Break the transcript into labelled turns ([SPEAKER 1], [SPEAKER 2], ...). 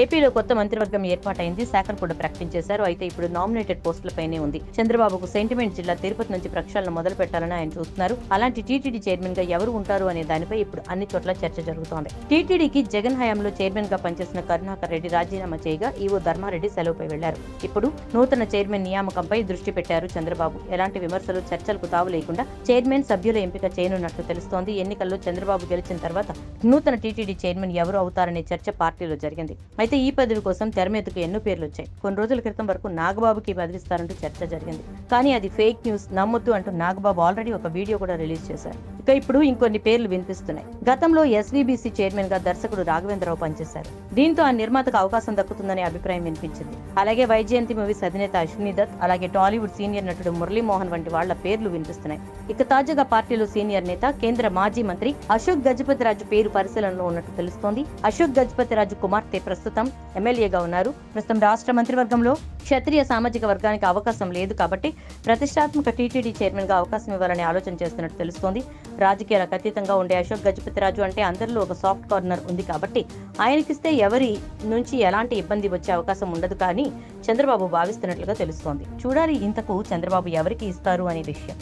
[SPEAKER 1] ఏపీలో కొత్త మంత్రివర్గం ఏర్పాటైంది, శాఖను కూడా ప్రకటించేశారు. అయితే ఇప్పుడు నామినేటెడ్ పోస్టులపైనే ఉంది. చంద్రబాబుకు సెంటిమెంట్ జిల్లా తిరుపతి నుంచి ప్రక్షాళన మొదలు పెట్టాలని ఆయన చూస్తున్నారు. అలాంటి టీటీడీ చైర్మన్ గా ఎవరు ఉంటారు అనే దానిపై ఇప్పుడు అన్ని చోట్ల చర్చ జరుగుతోంది. టీటీడీకి జగన్ హయాంలో చైర్మన్ గా పనిచేసిన కరుణాకర్ రెడ్డి రాజీనామా చేయగా ఈవో ధర్మారెడ్డి సెలవుపై వెళ్లారు. ఇప్పుడు నూతన చైర్మన్ నియామకంపై దృష్టి పెట్టారు చంద్రబాబు. ఎలాంటి విమర్శలు, చర్చలకు తావు లేకుండా చైర్మన్ సభ్యుల ఎంపిక చేయనున్నట్లు తెలుస్తోంది. ఎన్నికల్లో చంద్రబాబు గెలిచిన తర్వాత నూతన టీటీడీ చైర్మన్ ఎవరు అవుతారనే చర్చ పార్టీలో జరిగింది. అయితే ఈ పదవి కోసం తెరమీదకు ఎన్నో పేర్లు వచ్చాయి. కొన్ని రోజుల క్రితం వరకు నాగబాబుకి బదిలిస్తారంటూ చర్చ జరిగింది. కానీ అది ఫేక్ న్యూస్, నమ్మొద్దు అంటూ నాగబాబు ఆల్రెడీ ఒక వీడియో కూడా రిలీజ్ చేశారు. ఇక ఇప్పుడు ఇంకొన్ని పేర్లు వినిపిస్తున్నాయి. గతంలో ఎస్వీబీసీ చైర్మన్ గా దర్శకుడు రాఘవేంద్రరావు పనిచేశారు. దీంతో ఆ నిర్మాతకు అవకాశం దక్కుతుందనే అభిప్రాయం వినిపించింది. అలాగే వైజయంతి మూవీస్ అధినేత అశ్విని దత్, అలాగే టాలీవుడ్ సీనియర్ నటుడు మురళీమోహన్ వంటి వాళ్ల పేర్లు వినిపిస్తున్నాయి. ఇక తాజాగా పార్టీలో సీనియర్ నేత, కేంద్ర మాజీ మంత్రి అశోక్ గజపతిరాజు పేరు పరిశీలనలో ఉన్నట్టు తెలుస్తోంది. అశోక్ గజపతిరాజు కుమార్తె ప్రస్తుతం ఎమ్మెల్యేగా ఉన్నారు. ప్రస్తుతం రాష్ట్ర మంత్రివర్గంలో క్షత్రియ సామాజిక వర్గానికి అవకాశం లేదు కాబట్టి ప్రతిష్టాత్మక టీటీడీ చైర్మన్ గా అవకాశం ఇవ్వాలని ఆలోచన చేస్తున్నట్టు తెలుస్తోంది. రాజకీయాలకు అతీతంగా ఉండే అశోక్ గజపతిరాజు అంటే అందరిలో ఒక సాఫ్ట్ కార్నర్ ఉంది కాబట్టి ఆయనకిస్తే ఎవరి నుంచి ఎలాంటి ఇబ్బంది వచ్చే అవకాశం ఉండదు కానీ చంద్రబాబు భావిస్తున్నట్లుగా తెలుస్తోంది. చూడాలి ఇంతకు చంద్రబాబు ఎవరికి ఇస్తారు అనే విషయం.